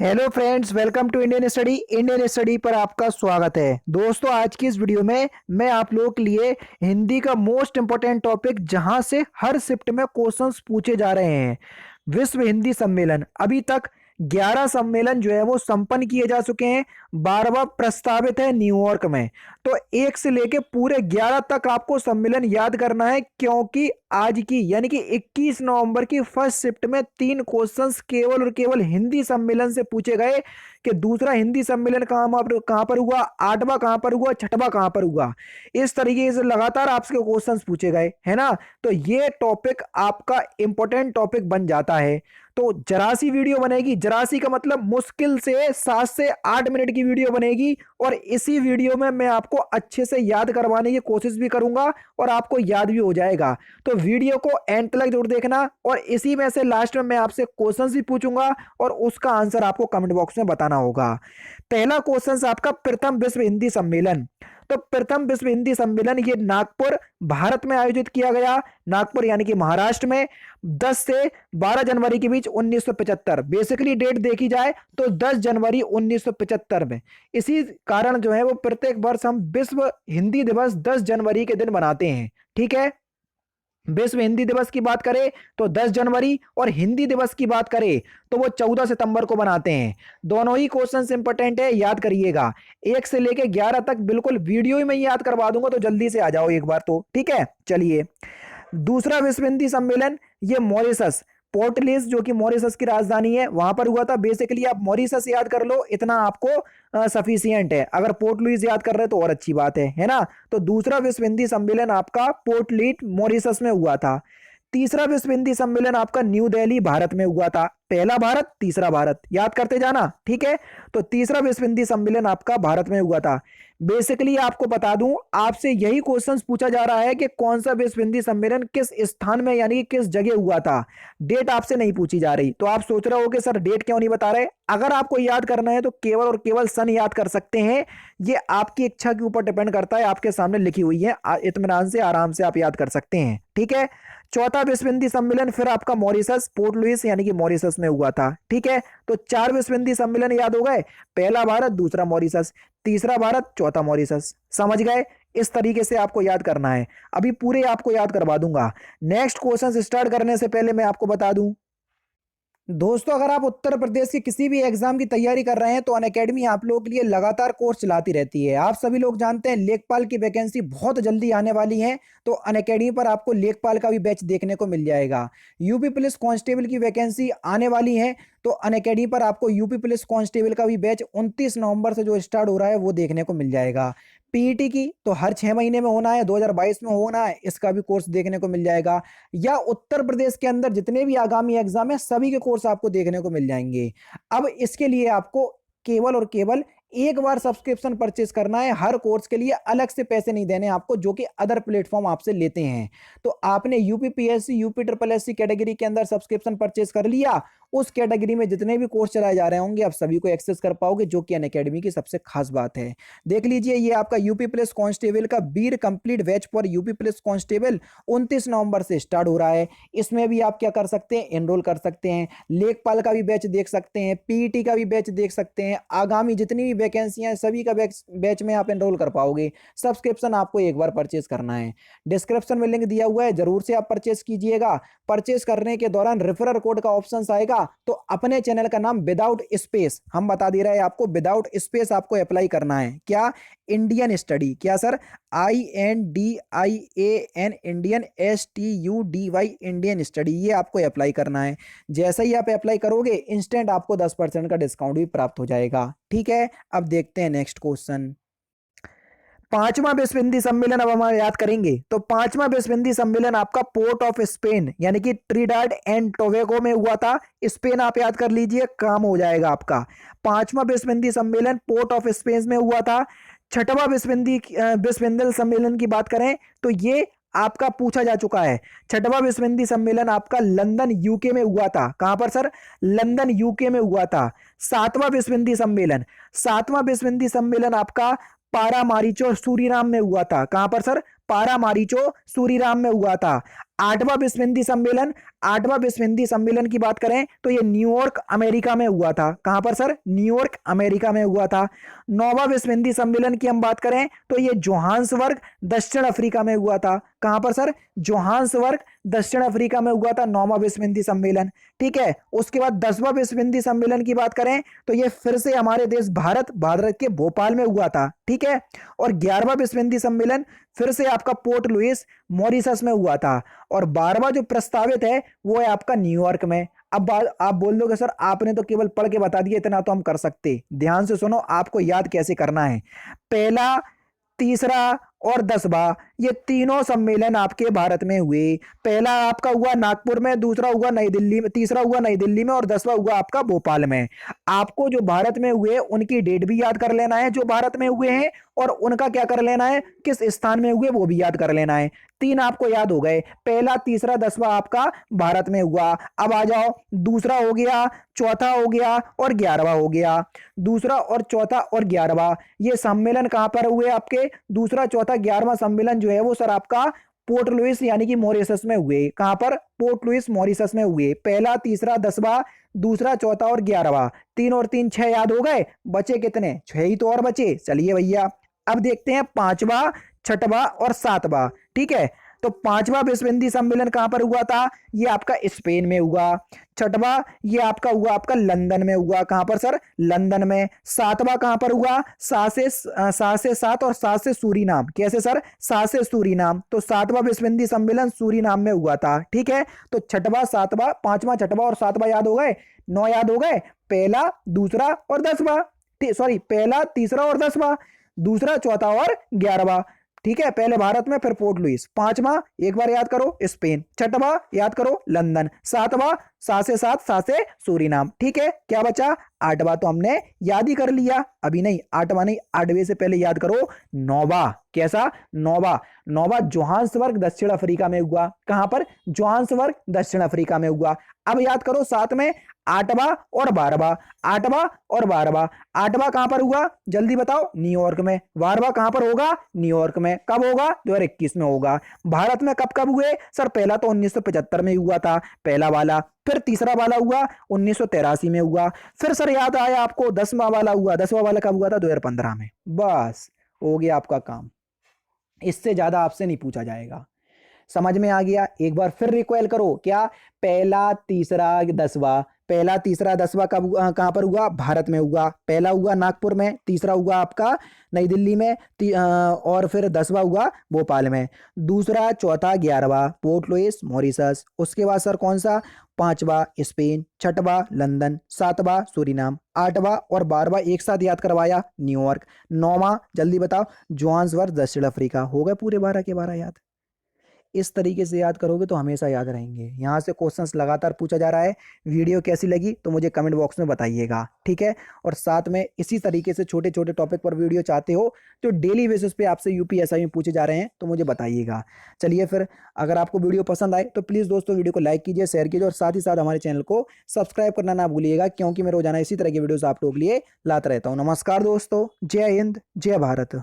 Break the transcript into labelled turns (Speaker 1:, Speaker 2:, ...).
Speaker 1: Hello friends, welcome to Indian study पर आपका स्वागत है। दोस्तों, आज की इस वीडियो में मैं आप लोगों के लिए हिंदी का मोस्ट इंपोर्टेंट टॉपिक, जहां से हर शिफ्ट में क्वेश्चंस पूछे जा रहे हैं, विश्व हिंदी सम्मेलन। अभी तक 11 सम्मेलन जो है वो संपन्न किए जा चुके हैं। 12वां प्रस्तावित है न्यूयॉर्क में। तो 1 से लेके पूरे 11 तक आपको सम्मेलन याद करना है, क्योंकि आज की यानी कि 21 नवंबर की फर्स्ट शिफ्ट में 3 क्वेश्चंस केवल और केवल हिंदी सम्मेलन से पूछे गए कि दूसरा हिंदी सम्मेलन कहां पर हुआ, 8वां कहां पर हुआ, 6वां कहां पर हुआ। इस तरीके से लगातार आपसे क्वेश्चंस पूछे गए, है ना। तो ये टॉपिक आपका इंपॉर्टेंट टॉपिक बन जाता है। तो जरासी वीडियो बनेगी, जरासी का मतलब मुश्किल से 7 से 8 मिनट की वीडियो बनेगी, और इसी वीडियो में मैं आपको अच्छे से याद करवाने की कोशिश भी करूंगा और आपको याद भी हो जाएगा। तो वीडियो को एंड तक जरूर देखना, और इसी में से लास्ट में मैं आपसे क्वेश्चंस भी पूछूंगा और उसका आंसर आपको कमेंट बॉक्स में बताना होगा। पहला क्वेश्चन आपका, प्रथम विश्व हिंदी सम्मेलन। तो प्रथम विश्व हिंदी सम्मेलन ये नागपुर, भारत में आयोजित किया गया। नागपुर यानी कि महाराष्ट्र में 10 से 12 जनवरी के बीच 1975। बेसिकली डेट देखी जाए तो 10 जनवरी 1975 में। इसी कारण जो है वो प्रत्येक वर्ष हम विश्व हिंदी दिवस 10 जनवरी के दिन मनाते हैं। ठीक है, विश्व हिंदी दिवस की बात करें तो 10 जनवरी, और हिंदी दिवस की बात करें तो वो 14 सितंबर को बनाते हैं। दोनों ही क्वेश्चंस इंपॉर्टेंट है, याद करिएगा। 1 से लेके 11 तक बिल्कुल वीडियो ही में याद करवा दूंगा, तो जल्दी से आ जाओ एक बार तो। ठीक है, चलिए। दूसरा विश्व हिंदी सम्मेलन ये मॉरिशस, पोर्ट लुइस जो कि मॉरिशस की राजधानी है, वहां पर हुआ था। बेसिकली आप मॉरिशस याद कर लो, इतना आपको सफिशियंट है। अगर पोर्ट लुइस याद कर रहे तो और अच्छी बात है ना। तो दूसरा विश्व हिंदी सम्मेलन आपका पोर्ट लुइस मॉरिशस में हुआ था। तीसरा विश्व हिंदी सम्मेलन आपका न्यू दिल्ली भारत में हुआ था। पहला भारत, तीसरा भारत, याद करते जाना। ठीक है, तो तीसरा विश्व हिंदी सम्मेलन आपका भारत में हुआ था। बेसिकली आपको बता दूं, आपसे यही क्वेश्चन पूछा जा रहा है कि कौन सा विश्व हिंदी सम्मेलन किस स्थान में यानी कि किस जगह हुआ था। डेट आपसे नहीं पूछी जा रही। तो आप सोच रहे हो कि सर डेट क्यों नहीं बता रहे। अगर आपको याद करना है तो केवल और केवल सन याद कर सकते हैं। ये आपकी इच्छा के ऊपर डिपेंड करता है, आपके सामने लिखी हुई है, इत्मीनान से आराम से आप याद कर सकते हैं। ठीक है, चौथा विश्व हिंदी सम्मेलन फिर आपका मॉरिशस, पोर्ट लुइस यानी कि मॉरिशस में हुआ था। ठीक है, तो 4 विश्व हिंदी सम्मेलन याद हो गए। पहला भारत, दूसरा मॉरिशस, तीसरा भारत, चौथा मॉरिशस। समझ गए। इस तरीके से आपको याद करना है। अभी पूरे आपको याद करवा दूंगा। नेक्स्ट क्वेश्चन स्टार्ट करने से पहले मैं आपको बता दूं, दोस्तों, अगर आप उत्तर प्रदेश के किसी भी एग्जाम की तैयारी कर रहे हैं तो अनअकैडमी आप लोगों के लिए लगातार कोर्स चलाती रहती है। आप सभी लोग जानते हैं लेखपाल की वैकेंसी बहुत जल्दी आने वाली है, तो अनअकैडमी पर आपको लेखपाल का भी बैच देखने को मिल जाएगा। यूपी पुलिस कांस्टेबल की वैकेंसी आने वाली है, तो अनअकैडमी पर आपको यूपी पुलिस कांस्टेबल का भी बैच 29 नवंबर से जो स्टार्ट हो रहा है वो देखने को मिल जाएगा। पीईटी की तो हर 6 महीने में होना है, 2022 में होना है, इसका भी कोर्स देखने को मिल जाएगा। या उत्तर प्रदेश के अंदर जितने भी आगामी एग्जाम है सभी के कोर्स आपको देखने को मिल जाएंगे। अब इसके लिए आपको केवल और केवल एक बार सब्सक्रिप्शन परचेस करना है। हर कोर्स के लिए अलग से पैसे नहीं देने आपको, जो कि अदर प्लेटफॉर्म आपसे लेते हैं। तो आपने UPPSC, UP triple SC category के अंदर सब्सक्रिप्शन परचेस कर लिया, उस कैटेगरी में जितने भी कोर्स चलाए जा रहे होंगे आप सभी को एक्सेस कर पाओगे, जो कि अनअकैडमी की सबसे खास बात है। देख लीजिए, ये आपका यूपी पुलिस कांस्टेबल का बीर complete batch for UP police constable 29 नवंबर से स्टार्ट हो रहा है। इसमें भी आप क्या कर सकते हैं, एनरोल कर सकते हैं। लेखपाल का भी बैच देख सकते हैं, पीईटी का भी बैच देख सकते हैं। आगामी जितनी भी वैकेंसियां सभी का बैच में आप एनरोल कर पाओगे। सब्सक्रिप्शन आपको एक बार परचेज करना है। डिस्क्रिप्शन में लिंक दिया हुआ है, जरूर से आप परचेज कीजिएगा। परचेज करने के दौरान रेफरल कोड का ऑप्शन आएगा, तो अपने चैनल का नाम विदाउट स्पेस, हम बता दे रहे हैं आपको, विदाउट स्पेस आपको अप्लाई करना है। क्या? Indian study. क्या sir? INDIAN, Indian, STUDY, Indian study, ये आपको अप्लाई करना है। जैसे ही आप अप्लाई करोगे इंस्टेंट आपको 10% का डिस्काउंट भी प्राप्त हो जाएगा। ठीक है, अब देखते हैं नेक्स्ट क्वेश्चन। पांचवा विश्व हिंदी सम्मेलन अब हम याद करेंगे। तो पांचवा विश्व हिंदी सम्मेलन आपका पोर्ट ऑफ स्पेन यानी कि ट्रिनिडाद एंड टोबैगो में हुआ था। स्पेन आप याद कर लीजिए, काम हो जाएगा आपका। पांचवा विश्व हिंदी सम्मेलन पोर्ट ऑफ स्पेन में हुआ था। छठवां विश्व हिंदी सम्मेलन की बात करें तो ये आपका पूछा जा चुका है। छठवां विश्व हिंदी सम्मेलन आपका लंदन यूके में हुआ था। कहां पर सर? लंदन यूके में हुआ था। सातवां विश्व हिंदी सम्मेलन, सातवां विश्व हिंदी सम्मेलन आपका पारामारिचो सूरीनाम में हुआ था। कहां पर सर? पारामारिचो सूरीनाम में हुआ था। आठवां विश्व हिंदी सम्मेलन, 8वां विश्व हिंदी सम्मेलन की बात करें तो ये न्यूयॉर्क अमेरिका में हुआ था। कहां पर सर? न्यूयॉर्क अमेरिका में हुआ था। 9वां विश्व हिंदी सम्मेलन की हम बात करें तो ये जोहान्सबर्ग दक्षिण अफ्रीका में हुआ था। कहां पर सर? जोहान्सबर्ग दक्षिण अफ्रीका में हुआ था 9वां विश्व हिंदी सम्मेलन। ठीक है, उसके बाद 10वां विश्व हिंदी सम्मेलन की बात करें तो ये फिर से हमारे देश भारत के भोपाल में हुआ था। ठीक है, और 11वां विश्व हिंदी सम्मेलन फिर से आपका पोर्ट लुइस मॉरिशस में हुआ था। और 12वां जो प्रस्तावित है वो है आपका न्यूयॉर्क में। अब आप बोल दोगे सर आपने तो केवल पढ़ के बता दिया, इतना तो हम कर सकते। ध्यान से सुनो, आपको याद कैसे करना है। पहला, तीसरा और 10वां ये तीनों सम्मेलन आपके भारत में हुए। पहला आपका हुआ नागपुर में, दूसरा हुआ नई दिल्ली में, तीसरा हुआ नई दिल्ली में और 10वां हुआ आपका भोपाल में। आपको जो भारत में हुए उनकी डेट भी याद कर लेना है जो भारत में हुए हैं, और उनका क्या कर लेना है, किस स्थान में हुए वो भी याद कर लेना है। 3 आपको याद हो गए, पहला, तीसरा, 10वां आपका भारत में हुआ। अब आ जाओ, दूसरा हो गया, चौथा हो गया और 11वां हो गया। दूसरा और चौथा और 11वां ये सम्मेलन कहां पर हुए आपके? दूसरा, चौथा, 11वां सम्मेलन जो है वो सर आपका पोर्ट लुइस यानी कि मॉरिशस में हुए। कहां पर? पोर्ट लुइस मॉरिशस में हुए। पहला, तीसरा, 10वां, दूसरा, चौथा और 11वां। 3 और 3 6 याद हो गए, बचे कितने? 6 ही तो और बचे। चलिए भैया, अब देखते हैं 5वां, 6वां और 7वां। ठीक है, तो 5वां विश्व हिंदी सम्मेलन कहां पर हुआ था? ये आपका स्पेन में हुआ। 6वां ये आपका हुआ आपका लंदन में हुआ। कहां पर सर? लंदन में। 7वां कहां पर हुआ? 7 और 7 से सूरीनाम। कैसे सर? 7 से सूरीनाम। तो 7वां विश्व हिंदी सम्मेलन सूरीनाम में हुआ था। ठीक है, तो 6वां, 7वां, 5वां, 6वां और 7वां याद हो गए, 9 याद हो गए। पहला, दूसरा और 10वां, सॉरी, पहला, तीसरा और 10वां, दूसरा, चौथा और 11वां। ठीक है, पहले भारत में, फिर पोर्ट लुइस। 5वां एक बार याद करो, स्पेन। 6वां याद करो, लंदन। 7वां 7 से 7, 7 से सूरीनाम। ठीक है, क्या बचा? 8वां तो हमने याद ही कर लिया। अभी नहीं, 8वां नहीं, 8वें से पहले याद करो 9वां। कैसा? 9वां जोहान्सबर्ग दक्षिण अफ्रीका में हुआ। कहां पर? जोहान्सबर्ग दक्षिण अफ्रीका में हुआ। अब याद करो साथ में 8वां और 12वां। 8वां और 12वां। 8वां कहां पर हुआ? जल्दी बताओ। न्यूयॉर्क में। 12वां कहां पर होगा? न्यूयॉर्क में। कब होगा? 2021 में होगा। भारत में कब कब हुए सर? पहला तो 1975 में हुआ था, पहला वाला। फिर तीसरा वाला हुआ 1983 में हुआ। फिर सर याद आया आपको 10वां वाला हुआ। 10वां वाला कब हुआ था? 2015 में। बस हो गया आपका काम, इससे ज्यादा आपसे नहीं पूछा जाएगा। समझ में आ गया? एक बार फिर रिकॉल करो। क्या? पहला, तीसरा, 10वां। पहला, तीसरा, 10वां कब कहां पर हुआ? भारत में हुआ। पहला हुआ नागपुर में, तीसरा हुआ आपका नई दिल्ली में, और फिर 10वां हुआ भोपाल में। दूसरा, चौथा, 11वां पोर्ट लुइस मॉरिशस। उसके बाद सर कौन सा? 5वां स्पेन। 6वां लंदन। 7वां सूरीनाम। 8वां और 12वां एक साथ याद करवाया, न्यूयॉर्क। 9वां जल्दी बताओ, जोहान्सबर्ग दक्षिण अफ्रीका। हो गए पूरे 12 के 12 याद। इस तरीके से याद करोगे तो हमेशा याद रहेंगे। यहाँ से क्वेश्चंस लगातार पूछा जा रहा है। वीडियो कैसी लगी तो मुझे कमेंट बॉक्स में बताइएगा। ठीक है, और साथ में इसी तरीके से छोटे छोटे टॉपिक पर वीडियो चाहते हो जो डेली बेसिस पे आपसे यूपीएसआई में पूछे जा रहे हैं तो मुझे बताइएगा। चलिए फिर, अगर आपको वीडियो पसंद आए तो प्लीज़ दोस्तों वीडियो को लाइक कीजिए, शेयर कीजिए और साथ ही साथ हमारे चैनल को सब्सक्राइब करना ना भूलिएगा, क्योंकि मैं रोजाना इसी तरह की वीडियोज़ आप लोगों के लिए लाता रहता हूँ। नमस्कार दोस्तों, जय हिंद, जय भारत।